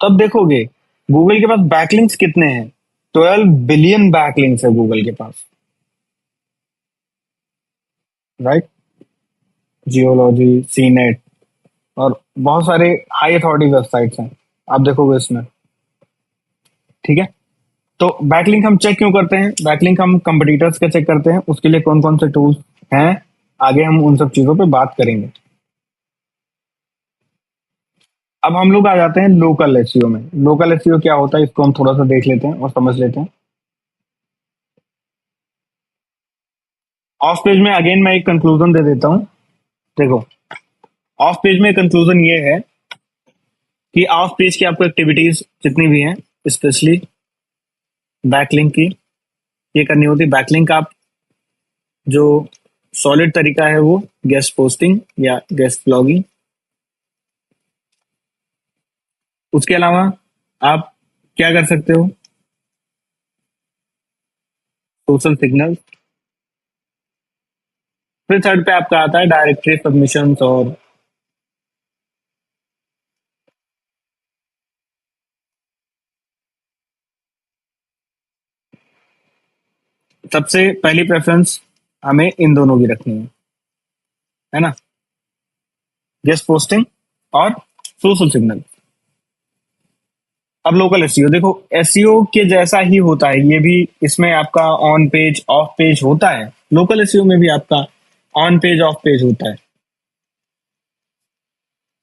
तब देखोगे गूगल के पास बैकलिंक्स कितने हैं। 12 बिलियन बैकलिंक्स है गूगल के पास, राइट। जियोलॉजी, सीनेट और बहुत सारे हाई अथॉरिटी वेबसाइट्स हैं, आप देखोगे इसमें, ठीक है। तो बैकलिंक हम चेक क्यों करते हैं, बैकलिंक हम कंपटीटर्स के चेक करते हैं, उसके लिए कौन कौन से टूल्स हैं, आगे हम उन सब चीजों पे बात करेंगे। अब हम लोग आ जाते हैं लोकल एसईओ में। लोकल एसईओ क्या होता है इसको हम थोड़ा सा देख लेते हैं और समझ लेते हैं। ऑफ पेज में अगेन मैं एक कंक्लूजन दे देता हूं। देखो, ऑफ पेज में कंक्लूजन ये है कि ऑफ पेज की आपको एक्टिविटीज जितनी भी हैं, स्पेशली बैकलिंक की, ये करनी होती है। बैकलिंक आप जो सॉलिड तरीका है वो गेस्ट पोस्टिंग या गेस्ट ब्लॉगिंग। उसके अलावा आप क्या कर सकते हो, सोशल सिग्नल। फिर थर्ड पे आपका आता है डायरेक्टरी सबमिशन, और सबसे पहली प्रेफरेंस हमें इन दोनों की रखनी है ना, गेस्ट पोस्टिंग और सोशल सिग्नल। अब लोकल एसईओ, देखो एसईओ के जैसा ही होता है ये भी, इसमें आपका ऑन पेज ऑफ पेज होता है। लोकल एसईओ में भी आपका ऑन पेज ऑफ पेज होता है।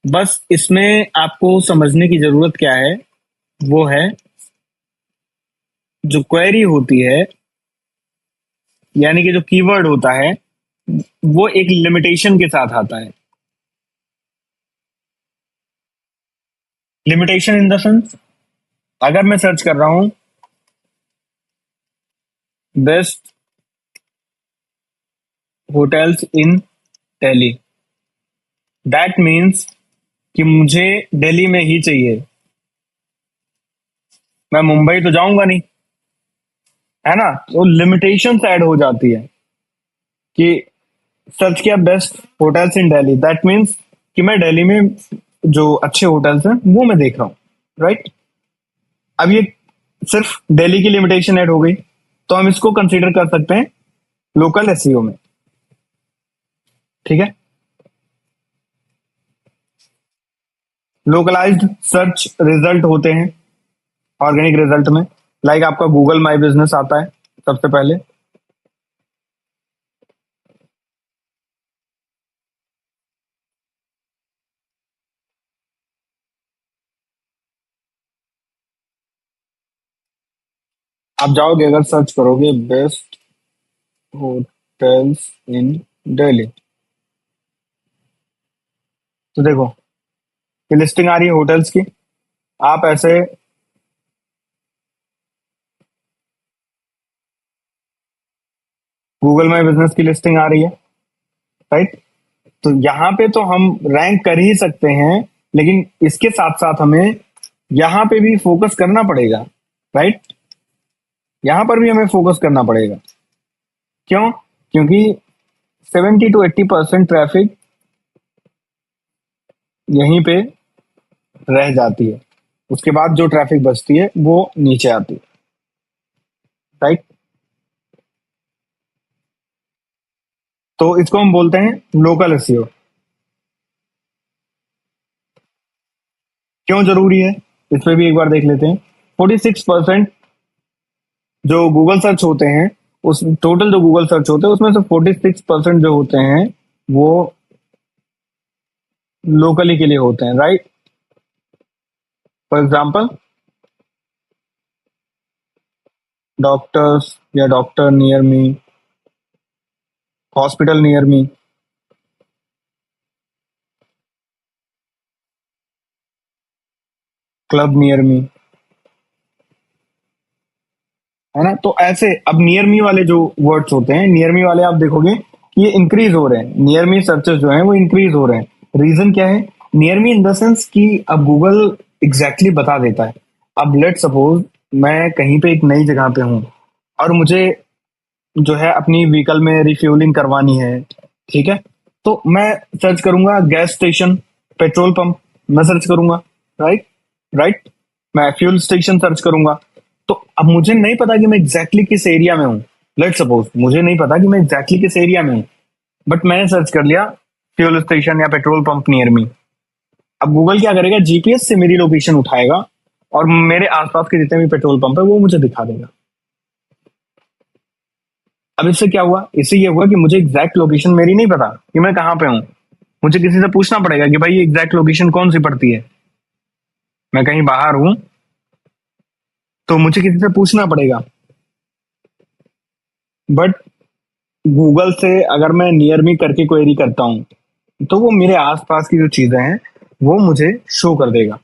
बस इसमें आपको समझने की जरूरत क्या है, वो है जो क्वेरी होती है यानी कि जो कीवर्ड होता है वो एक लिमिटेशन के साथ आता है। लिमिटेशन इन द सेंस, अगर मैं सर्च कर रहा हूं best hotels in Delhi, that means कि मुझे दिल्ली में ही चाहिए, मैं मुंबई तो जाऊंगा नहीं, है ना। तो लिमिटेशन ऐड हो जाती है कि सर्च किया best hotels in Delhi, that means कि मैं दिल्ली में जो अच्छे होटल्स हैं वो मैं देख रहा हूँ, राइट। अब ये सिर्फ दिल्ली की लिमिटेशन ऐड हो गई, तो हम इसको कंसीडर कर सकते हैं लोकल एसईओ में, ठीक है। लोकलाइज्ड सर्च रिजल्ट होते हैं ऑर्गेनिक रिजल्ट में, लाइक आपका गूगल माई बिजनेस आता है सबसे पहले। आप जाओगे अगर सर्च करोगे बेस्ट होटल्स इन दिल्ली, तो देखो ये लिस्टिंग आ रही है होटल्स की। आप ऐसे गूगल माई बिजनेस की लिस्टिंग आ रही है, राइट। तो यहाँ पे तो हम रैंक कर ही सकते हैं, लेकिन इसके साथ साथ हमें यहाँ पे भी फोकस करना पड़ेगा, राइट। यहाँ पर भी हमें फोकस करना पड़ेगा। क्यों? क्योंकि 70 to 80% ट्रैफिक यहीं पे रह जाती है, उसके बाद जो ट्रैफिक बचती है वो नीचे आती है, राइट। तो इसको हम बोलते हैं लोकल एसईओ। क्यों जरूरी है, इस पे भी एक बार देख लेते हैं। 46% जो गूगल सर्च होते हैं, उस टोटल जो गूगल सर्च होते हैं उसमें से 46% जो होते हैं वो लोकली के लिए होते हैं, राइट। फॉर एग्जाम्पल डॉक्टर्स या doctor near me, hospital near me, club near me, है ना। तो ऐसे अब नियर मी वाले जो वर्ड्स होते हैं, नियर मी वाले आप देखोगे कि ये इंक्रीज हो रहे हैं, नियर मी सर्चेस जो हैं वो इंक्रीज हो रहे हैं। रीजन क्या है? Near me in the sense कि अब गूगल एग्जैक्टली बता देता है। अब लेट सपोज मैं कहीं पे एक नई जगह पे हूँ और मुझे जो है अपनी व्हीकल में रिफ्यूलिंग करवानी है, ठीक है। तो मैं सर्च करूंगा गैस स्टेशन, पेट्रोल पंप, मैं सर्च करूंगा, राइट, राइट। मैं फ्यूल स्टेशन सर्च करूंगा। तो अब मुझे नहीं पता कि मैं एग्जैक्टली किस एरिया में हूँ। लेट सपोज मुझे नहीं पता कि मैं एग्जैक्टली किस एरिया में हूँ, बट मैंने सर्च कर लिया फ्यूल स्टेशन या पेट्रोल पंप नियर मी। अब गूगल क्या करेगा, जीपीएस से मेरी लोकेशन उठाएगा और मेरे आसपास के जितने भी पेट्रोल पंप है वो मुझे दिखा देगा। अब इससे क्या हुआ, इससे ये हुआ कि मुझे एग्जैक्ट लोकेशन मेरी नहीं पता कि मैं कहाँ पे हूँ। मुझे किसी से पूछना पड़ेगा कि भाई ये एग्जैक्ट लोकेशन कौन सी पड़ती है। मैं कहीं बाहर हूँ तो मुझे किसी से पूछना पड़ेगा, बट गूगल से अगर मैं नियर मी करके क्वेरी करता हूँ तो वो मेरे आसपास की जो चीजें हैं वो मुझे शो कर देगा।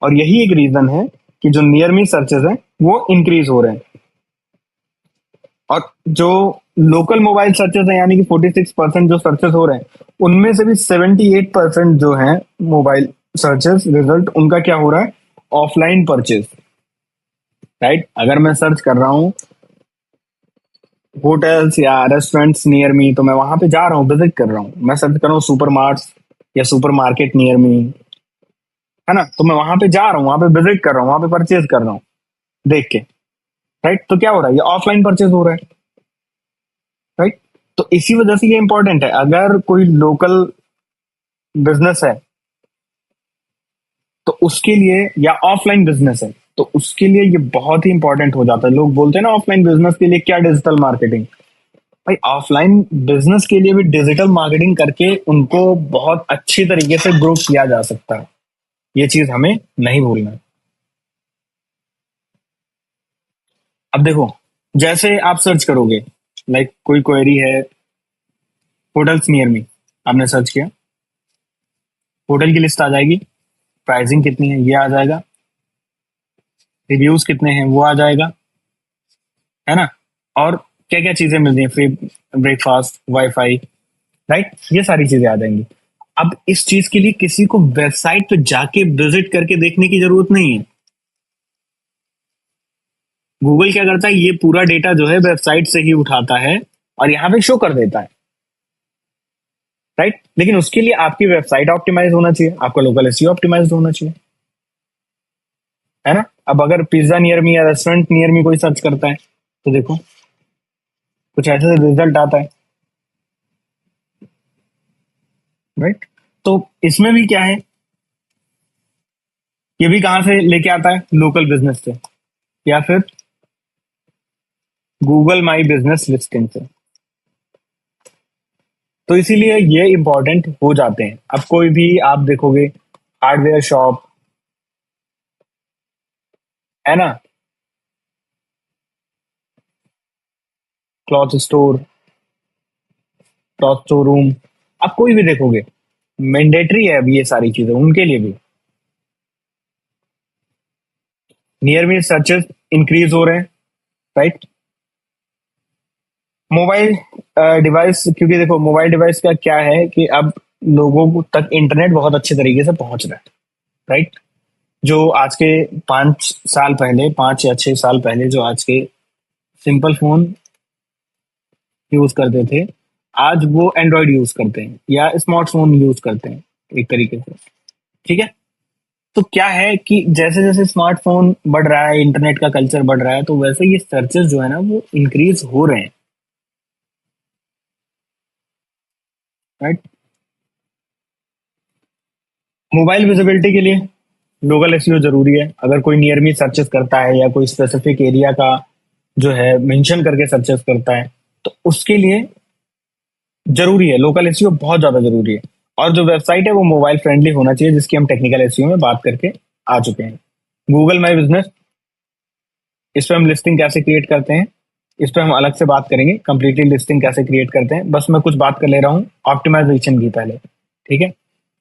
और यही एक रीजन है कि जो नियर मी सर्चेस हैं वो इंक्रीज हो रहे हैं। और जो लोकल मोबाइल सर्चेस हैं यानी कि 46% जो सर्चेस हो रहे हैं उनमें से भी 78% जो है मोबाइल सर्चेस रिजल्ट उनका क्या हो रहा है, ऑफलाइन परचेज, राइट। अगर मैं सर्च कर रहा हूँ होटल्स या रेस्टोरेंट्स नियर मी, तो मैं वहां पे जा रहा हूँ, विजिट कर रहा हूँ। मैं सर्च कर रहा हूँ सुपर मार्ट्स या सुपर मार्केट नियर मी, है ना। तो मैं वहां पे जा रहा हूँ, वहां पे विजिट कर रहा हूँ, वहां पे परचेज कर रहा हूँ देख के, राइट। तो क्या हो रहा है, ये ऑफलाइन परचेज हो रहा है, राइट। तो इसी वजह से ये इंपॉर्टेंट है। अगर कोई लोकल बिजनेस है तो उसके लिए, या ऑफलाइन बिजनेस है तो उसके लिए ये बहुत ही इंपॉर्टेंट हो जाता है। लोग बोलते हैं ना ऑफलाइन बिजनेस के लिए क्या डिजिटल मार्केटिंग, भाई ऑफलाइन बिजनेस के लिए भी डिजिटल मार्केटिंग करके उनको बहुत अच्छी तरीके से ग्रो किया जा सकता है। ये चीज हमें नहीं भूलना है। अब देखो जैसे आप सर्च करोगे लाइक कोई क्वेरी है, होटल्स नियर मी, आपने सर्च किया, होटल की लिस्ट आ जाएगी, प्राइसिंग कितनी है ये आ जाएगा, रिव्यूज कितने हैं वो आ जाएगा, है ना, और क्या क्या चीजें मिलती हैं, फ्री ब्रेकफास्ट, वाईफाई, राइट, ये सारी चीजें आ जाएंगी। अब इस चीज के लिए किसी को वेबसाइट पे जाके विजिट करके देखने की जरूरत नहीं है। गूगल क्या करता है, ये पूरा डेटा जो है वेबसाइट से ही उठाता है और यहाँ पे शो कर देता है, राइट। लेकिन उसके लिए आपकी वेबसाइट ऑप्टिमाइज होना चाहिए, आपका लोकल एसईओ ऑप्टिमाइज होना चाहिए, है ना। अब अगर पिज्जा नियर मी या रेस्टोरेंट नियर मी कोई सर्च करता है तो देखो कुछ ऐसे रिजल्ट आता है, राइट। तो इसमें भी क्या है, ये भी कहाँ से लेके आता है, लोकल बिजनेस से या फिर गूगल माई बिजनेस लिस्टिंग से। तो इसीलिए ये इंपॉर्टेंट हो जाते हैं। अब कोई भी आप देखोगे हार्डवेयर शॉप, है ना, क्लॉथ स्टोर, क्लॉथ शोरूम, आप कोई भी देखोगे, मैंडेटरी है अब ये सारी चीजें उनके लिए भी। नियर मी सर्चेस इंक्रीज हो रहे हैं, राइट। मोबाइल डिवाइस, क्योंकि देखो मोबाइल डिवाइस का क्या है कि अब लोगों तक इंटरनेट बहुत अच्छे तरीके से पहुंच रहा है, राइट। जो आज के 5 साल पहले, 5 या 6 साल पहले जो आज के सिंपल फोन यूज करते थे, आज वो एंड्रॉइड यूज करते हैं या स्मार्टफोन यूज करते हैं एक तरीके से, ठीक है। तो क्या है कि जैसे जैसे स्मार्टफोन बढ़ रहा है, इंटरनेट का कल्चर बढ़ रहा है, तो वैसे ये सर्चेस जो है ना वो इंक्रीज हो रहे हैं, राइट। मोबाइल विजिबिलिटी के लिए लोकल एसईओ जरूरी है। अगर कोई नियर मी सर्चेस करता है या कोई स्पेसिफिक एरिया का जो है मेंशन करके सर्चेस करता है, तो उसके लिए जरूरी है, लोकल एसईओ बहुत ज्यादा जरूरी है। और जो वेबसाइट है वो मोबाइल फ्रेंडली होना चाहिए, जिसकी हम टेक्निकल एसईओ में बात करके आ चुके हैं। गूगल माई बिजनेस, इस पर हम लिस्टिंग कैसे क्रिएट करते हैं, इस पर हम अलग से बात करेंगे, कंप्लीटली लिस्टिंग कैसे क्रिएट करते हैं। बस मैं कुछ बात कर ले रहा हूँ ऑप्टिमाइजेशन की पहले, ठीक है।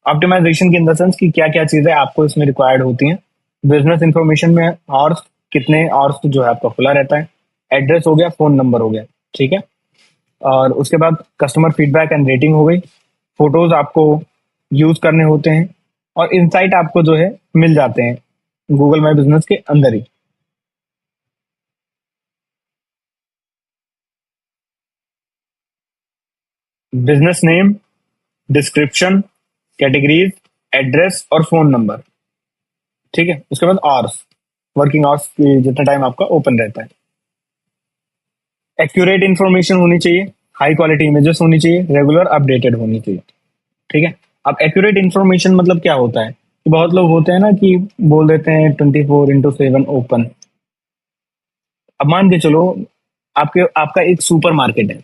ऑप्टिमाइजेशन की इन द सेंस कि क्या क्या चीजें आपको इसमें रिक्वायर्ड होती हैं। बिजनेस इंफॉर्मेशन में और कितने और जो है आपका खुला रहता है, एड्रेस हो गया, फोन नंबर हो गया, ठीक है। और उसके बाद कस्टमर फीडबैक एंड रेटिंग हो गई, फोटोज आपको यूज करने होते हैं, और इनसाइट आपको जो है मिल जाते हैं गूगल माई बिजनेस के अंदर ही। Business name, description, categories, address और फोन नंबर, ठीक है। उसके बाद आवर्स, वर्किंग आवर्स जितना टाइम आपका ओपन रहता है। एक्यूरेट इन्फॉर्मेशन होनी चाहिए, हाई क्वालिटी इमेजेस होनी चाहिए, रेगुलर अपडेटेड होनी चाहिए, ठीक है। अब एक्यूरेट इन्फॉर्मेशन मतलब क्या होता है कि बहुत लोग होते हैं ना कि बोल देते हैं 24/7 ओपन। अब मान के चलो आपके आपका एक सुपर मार्केट है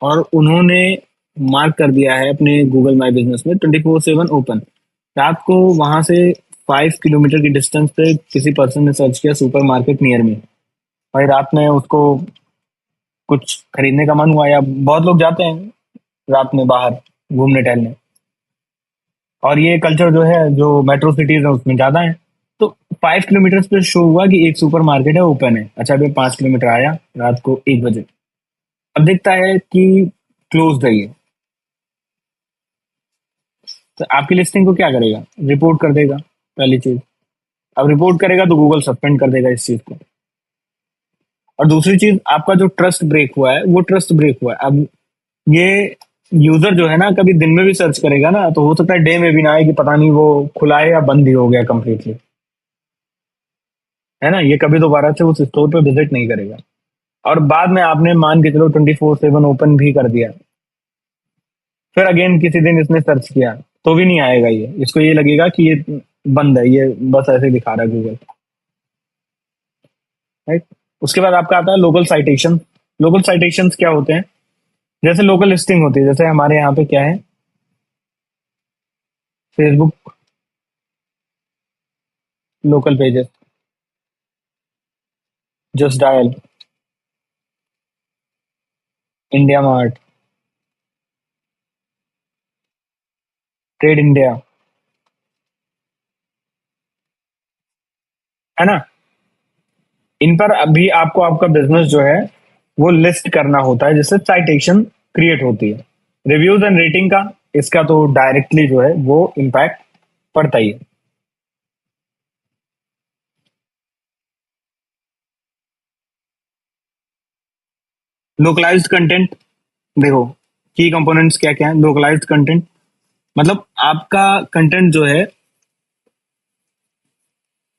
और उन्होंने मार्क कर दिया है अपने गूगल माई बिजनेस में 24/7 ओपन। रात को वहां से 5 किलोमीटर की डिस्टेंस पे किसी पर्सन ने सर्च किया सुपर मार्केट नियर मी, भाई रात में उसको कुछ खरीदने का मन हुआ, या बहुत लोग जाते हैं रात में बाहर घूमने टहलने, और ये कल्चर जो है जो मेट्रो सिटीज है उसमें ज्यादा है। तो 5 किलोमीटर पे शो हुआ कि एक सुपर मार्केट है ओपन है। अच्छा अभी 5 किलोमीटर आया रात को 1 बजे, अब देखता है कि क्लोज है ये, तो आपकी लिस्टिंग को क्या करेगा, रिपोर्ट कर देगा पहली चीज। अब रिपोर्ट करेगा तो गूगल सस्पेंड कर देगा इस चीज को। और दूसरी चीज, आपका जो ट्रस्ट ब्रेक हुआ है वो ट्रस्ट ब्रेक हुआ है। अब ये यूजर जो है ना कभी दिन में भी सर्च करेगा ना, तो हो सकता है डे में भी ना आए कि पता नहीं वो खुला है या बंद ही हो गया कंप्लीटली, है ना। ये कभी दोबारा से उस स्टोर पे विजिट नहीं करेगा। और बाद में आपने मान के चलो 24/7 ओपन भी कर दिया, फिर अगेन किसी दिन इसने सर्च किया तो भी नहीं आएगा ये, इसको ये लगेगा कि ये बंद है, ये बस ऐसे ही दिखा रहा है गूगल, राइट। उसके बाद आपका आता है लोकल साइटेशन। लोकल साइटेशन क्या होते हैं, जैसे लोकल लिस्टिंग होती है, जैसे हमारे यहाँ पे क्या है, Facebook local pages, just dial, India mart, trade India, है ना। इन पर अभी आपको आपका बिजनेस जो है वो लिस्ट करना होता है, जिससे साइटेशन क्रिएट होती है। रिव्यूज एंड रेटिंग का, इसका तो डायरेक्टली जो है वो इम्पैक्ट पड़ता ही है। लोकलाइज्ड कंटेंट, देखो की कंपोनेंट्स क्या क्या है। लोकलाइज्ड कंटेंट मतलब आपका कंटेंट जो है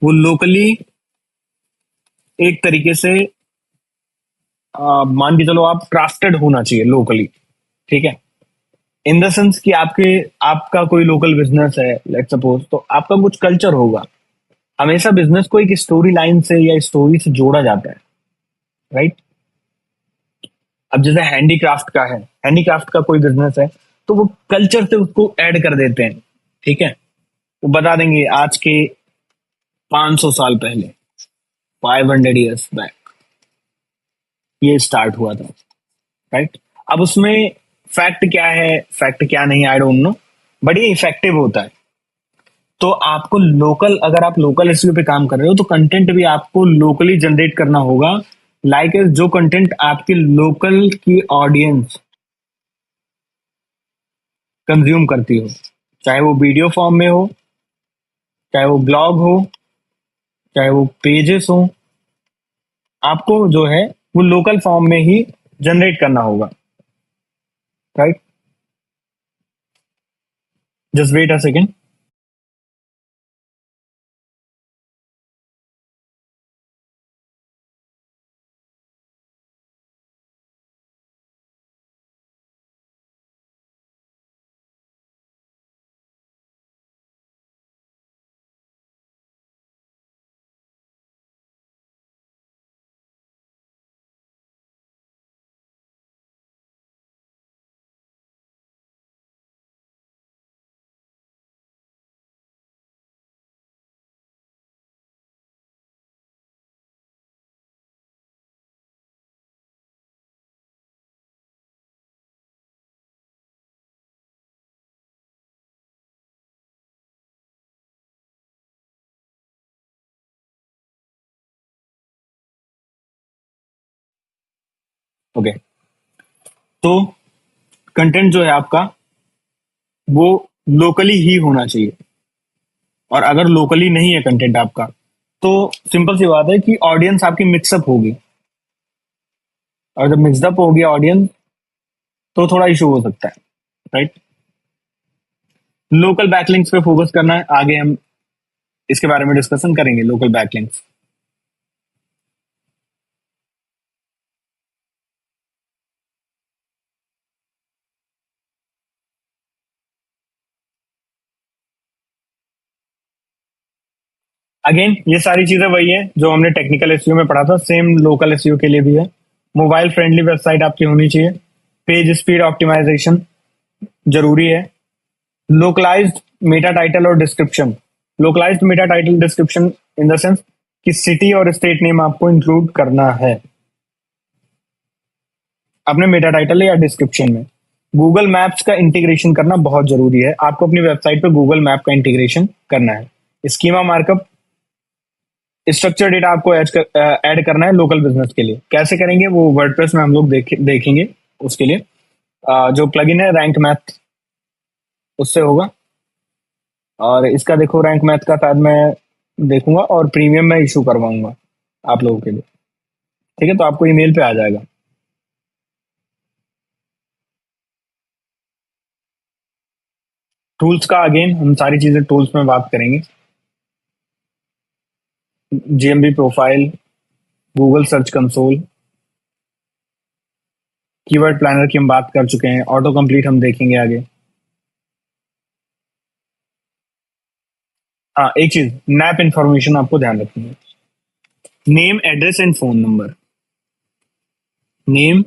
वो लोकली एक तरीके से मान के चलो आप क्राफ्टेड होना चाहिए लोकली, ठीक है। इन द सेंस कि आपके आपका कोई लोकल बिजनेस है लेट्स सपोज, तो आपका कुछ कल्चर होगा। हमेशा बिजनेस को एक स्टोरी लाइन से या स्टोरी से जोड़ा जाता है, राइट। अब जैसे हैंडीक्राफ्ट का है, हैंडीक्राफ्ट का कोई बिजनेस है, तो वो कल्चर से उसको ऐड कर देते हैं, ठीक है। वो बता देंगे आज के 500 साल पहले, 500 years बैक ये स्टार्ट हुआ था, राइट। अब उसमें फैक्ट क्या है, फैक्ट क्या नहीं, आई डोंट नो, बट ये इफेक्टिव होता है। तो आपको लोकल, अगर आप लोकल एसईओ पे काम कर रहे हो तो कंटेंट भी आपको लोकली जनरेट करना होगा। लाइक जो कंटेंट आपके लोकल की ऑडियंस कंज्यूम करती हो, चाहे वो वीडियो फॉर्म में हो, चाहे वो ब्लॉग हो, चाहे वो पेजेस हो, आपको जो है वो लोकल फॉर्म में ही जनरेट करना होगा, right. Just wait a second. Okay, तो कंटेंट जो है आपका वो लोकली ही होना चाहिए। और अगर लोकली नहीं है कंटेंट आपका, तो सिंपल सी बात है कि ऑडियंस आपकी मिक्सअप होगी। और जब मिक्सअप होगी ऑडियंस, तो थोड़ा इशू हो सकता है, राइट। लोकल बैकलिंक्स पे फोकस करना है, आगे हम इसके बारे में डिस्कशन करेंगे, लोकल बैकलिंक्स। अगेन ये सारी चीजें वही है जो हमने टेक्निकल एसईओ में पढ़ा था, सेम लोकल एसईओ के लिए भी है। मोबाइल फ्रेंडली वेबसाइट आपकी होनी चाहिए। पेज स्पीड ऑप्टिमाइजेशन जरूरी है। लोकलाइज्ड मेटा टाइटल और description. Localised meta title description in the sense कि सिटी और स्टेट नेम आपको इंक्लूड करना है अपने मेटा टाइटल या डिस्क्रिप्शन में। गूगल मैप्स का इंटीग्रेशन करना बहुत जरूरी है। आपको अपनी वेबसाइट पे गूगल मैप का इंटीग्रेशन करना है। स्कीमा मार्कअप, स्ट्रक्चर डेटा आपको ऐड करना है लोकल बिजनेस के लिए। कैसे करेंगे वो वर्डप्रेस में हम लोग देखेंगे। उसके लिए जो प्लगइन है रैंक मैथ, उससे होगा। और इसका देखो रैंक मैथ का शायद मैं देखूंगा और प्रीमियम में इशू करवाऊंगा आप लोगों के लिए, ठीक है। तो आपको ईमेल पे आ जाएगा। टूल्स का अगेन हम सारी चीजें टूल्स में बात करेंगे। GMB profile, Google search console, keyword planner की हम बात कर चुके हैं। ऑटो कंप्लीट हम देखेंगे आगे। हाँ, एक चीज नैप इंफॉर्मेशन आपको ध्यान रखनी है। Name, address and phone number. Name,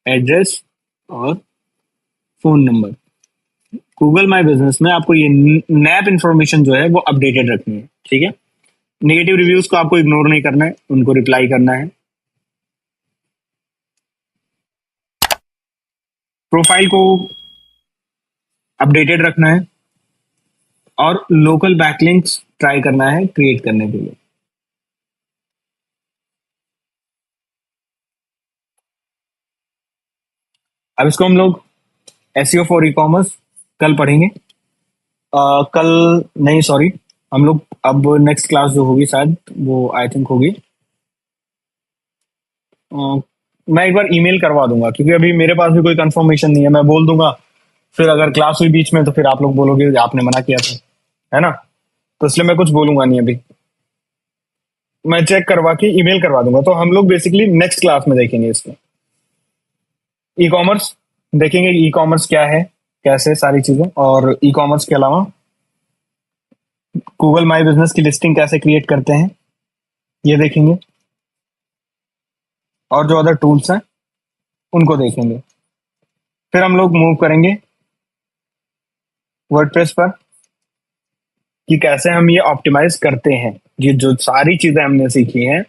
address और phone number. Google my business में आपको ये नैप इंफॉर्मेशन जो है वो अपडेटेड रखनी है, ठीक है। नेगेटिव रिव्यूज को आपको इग्नोर नहीं करना है, उनको रिप्लाई करना है। प्रोफाइल को अपडेटेड रखना है और लोकल बैकलिंक्स ट्राई करना है क्रिएट करने के लिए। अब इसको हम लोग एसईओ फॉर ई कॉमर्स कल पढ़ेंगे। कल नहीं, सॉरी, हम लोग अब नेक्स्ट क्लास जो होगी शायद वो आई थिंक होगी, मैं एक बार ईमेल करवा दूंगा क्योंकि अभी मेरे पास भी कोई कंफर्मेशन नहीं है। मैं बोल दूंगा, फिर अगर क्लास हुई बीच में तो फिर आप लोग बोलोगे कि आपने मना किया था, है ना? तो इसलिए मैं कुछ बोलूंगा नहीं अभी, मैं चेक करवा के ईमेल करवा दूंगा। तो हम लोग बेसिकली नेक्स्ट क्लास में देखेंगे इसमें ई कॉमर्स, देखेंगे ई कॉमर्स क्या है, कैसे सारी चीजें, और ई कॉमर्स के अलावा गूगल माई बिजनेस की लिस्टिंग कैसे क्रिएट करते हैं ये देखेंगे, और जो अदर टूल्स हैं उनको देखेंगे। फिर हम लोग मूव करेंगे वर्डप्रेस पर कि कैसे हम ये ऑप्टिमाइज करते हैं। ये जो सारी चीजें हमने सीखी हैं,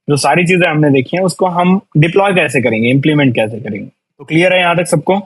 जो सारी चीजें हमने देखी हैं, उसको हम डिप्लॉय कैसे करेंगे, इम्प्लीमेंट कैसे करेंगे। तो क्लियर है यहाँ तक सबको?